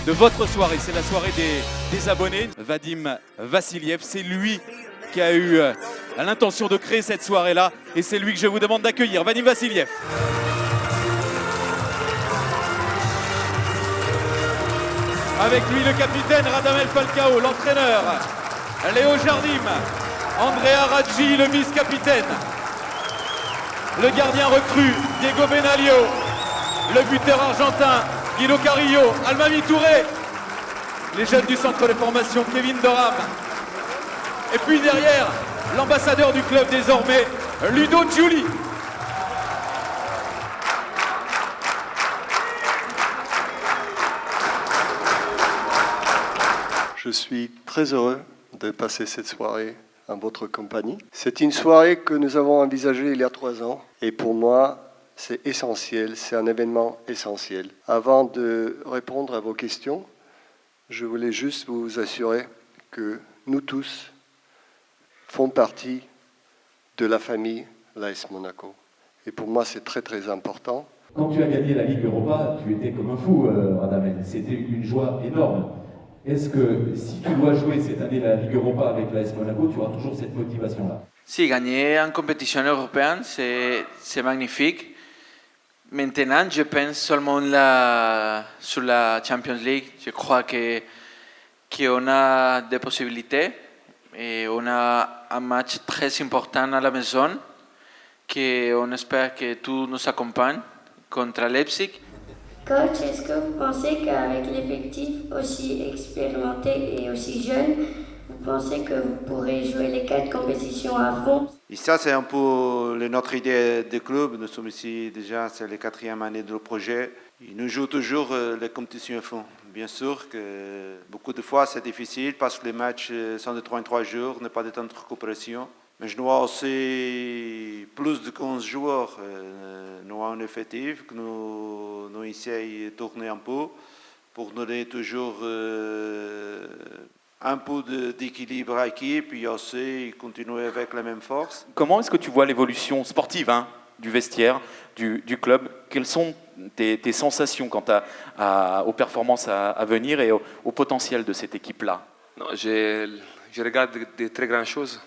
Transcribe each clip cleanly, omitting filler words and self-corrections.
de votre soirée. C'est la soirée des abonnés. Vadim Vassiliev, c'est lui qui a eu l'intention de créer cette soirée-là. Et c'est lui que je vous demande d'accueillir. Vadim Vassiliev. Avec lui, le capitaine Radamel Falcao, l'entraîneur Léo Jardim, Andrea Raggi, le vice-capitaine, le gardien recru Diego Benaglio, le buteur argentin Guido Carrillo, Almami Touré, les jeunes du centre de formation Kevin Doram, et puis derrière, l'ambassadeur du club désormais, Ludo Giuli. Je suis très heureux de passer cette soirée en votre compagnie. C'est une soirée que nous avons envisagée il y a 3 ans et pour moi, c'est essentiel, c'est un événement essentiel. Avant de répondre à vos questions, je voulais juste vous assurer que nous tous font partie de la famille l'AS Monaco. Et pour moi, c'est très très important. Quand tu as gagné la Ligue Europa, tu étais comme un fou, Radamel. C'était une joie énorme. Est-ce que si tu dois jouer cette année la Ligue Europa avec l'AS Monaco, tu auras toujours cette motivation-là? Si, gagner en compétition européenne, c'est magnifique. Maintenant, je pense seulement sur la Champions League. Je crois qu'on a des possibilités et on a un match très important à la maison qu'on espère que tout nous accompagne contre Leipzig. Coach, est-ce que vous pensez qu'avec l'effectif aussi expérimenté et aussi jeune, vous pensez que vous pourrez jouer les 4 compétitions à fond? Et ça, c'est un peu notre idée de club. Nous sommes ici déjà, c'est la 4e année de le projet. Et nous jouons toujours les compétitions à fond. Bien sûr que beaucoup de fois, c'est difficile parce que les matchs sont de 3 en 3 jours, n'est pas de temps de récupération. Mais je dois aussi plus de 15 joueurs. Nous avons un effectif que nous essayons de tourner un peu pour donner toujours un peu d'équilibre à l'équipe et aussi continuer avec la même force. Comment est-ce que tu vois l'évolution sportive du vestiaire, du club? Quelles sont tes sensations quant aux performances à venir et au potentiel de cette équipe-là? Non, je regarde de très grandes choses.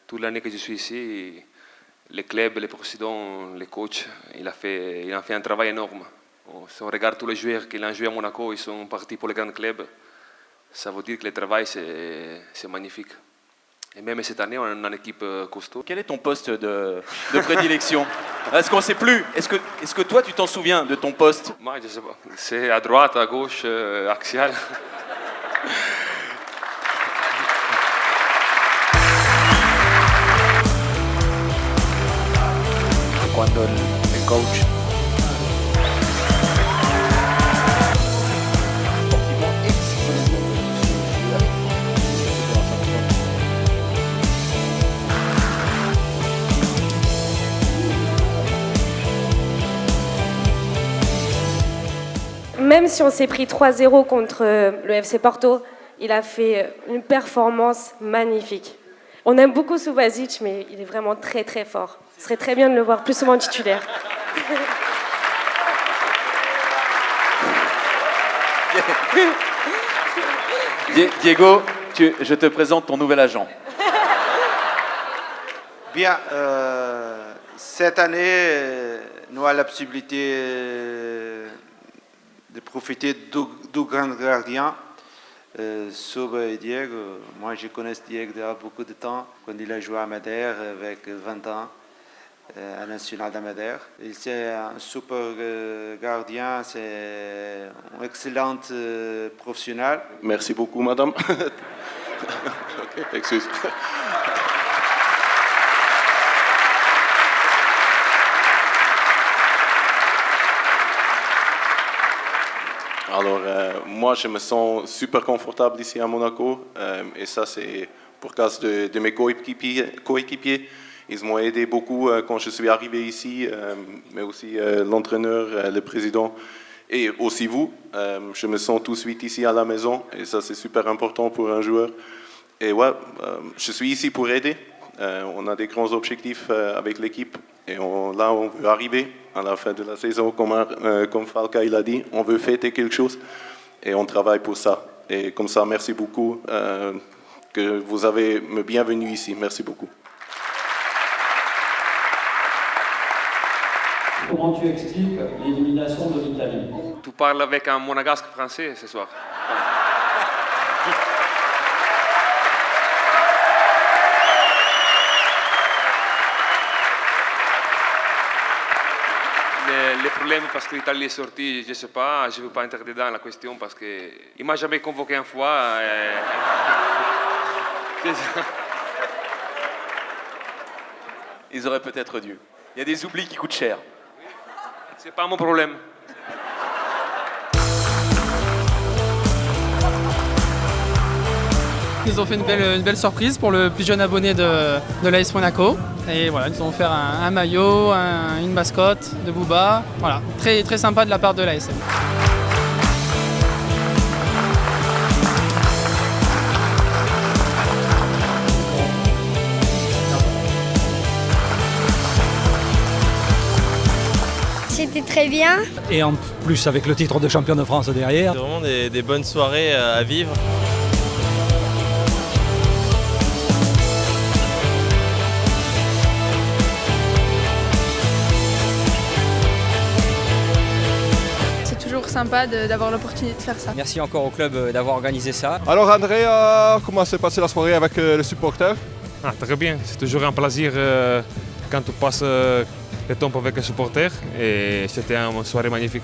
Toute l'année que je suis ici, le club, le président, le coach, il a fait un travail énorme. Si on regarde tous les joueurs qui ont joué à Monaco, ils sont partis pour les grands clubs. Ça veut dire que le travail, c'est magnifique. Et même cette année, on a une équipe costaud. Quel est ton poste de prédilection? Est-ce qu'on ne sait plus? Est-ce que toi, tu t'en souviens de ton poste? Moi, je ne sais pas. C'est à droite, à gauche, axial. Cuando el coach Même si on s'est pris 3-0 contre le FC Porto, il a fait une performance magnifique. On aime beaucoup Subasic, mais il est vraiment très très fort. Ce serait très bien de le voir plus souvent titulaire. Diego, je te présente ton nouvel agent. Bien, cette année, nous avons la possibilité de profiter du grand gardien, Soba et Diego. Moi, je connais Diego depuis beaucoup de temps, quand il a joué à Madère avec 20 ans, à National de Madère. C'est un super gardien, c'est un excellent professionnel. Merci beaucoup, madame. Ok, excuse. Alors, moi, je me sens super confortable ici à Monaco. Et ça, c'est pour cause de mes coéquipiers. Ils m'ont aidé beaucoup quand je suis arrivé ici, mais aussi l'entraîneur, le président et aussi vous. Je me sens tout de suite ici à la maison et ça, c'est super important pour un joueur. Et ouais, je suis ici pour aider. On a des grands objectifs avec l'équipe et là, on veut arriver à la fin de la saison, comme Falca il a dit, on veut fêter quelque chose. et on travaille pour ça. Et comme ça, merci beaucoup que vous avez me bienvenu ici. Merci beaucoup. Comment tu expliques l'élimination de l'Italie? Tu parles avec un monégasque français ce soir. Les problèmes parce que l'Italie est sortie, je ne sais pas, je ne veux pas entrer dedans la question parce qu'il ne m'a jamais convoqué une fois. Ils auraient peut-être dû. Il y a des oublis qui coûtent cher. C'est pas mon problème. Ils nous ont fait une belle surprise pour le plus jeune abonné de l'AS Monaco. Et voilà, ils nous ont offert un maillot, une mascotte de Booba. Voilà, très, très sympa de la part de l'ASM. C'était très bien. Et en plus avec le titre de champion de France derrière. C'est vraiment des bonnes soirées à vivre. C'est toujours sympa d'avoir l'opportunité de faire ça. Merci encore au club d'avoir organisé ça. Alors André, comment s'est passée la soirée avec les supporters? Très bien, c'est toujours un plaisir quand tu passes le temps avec les supporters et c'était une soirée magnifique.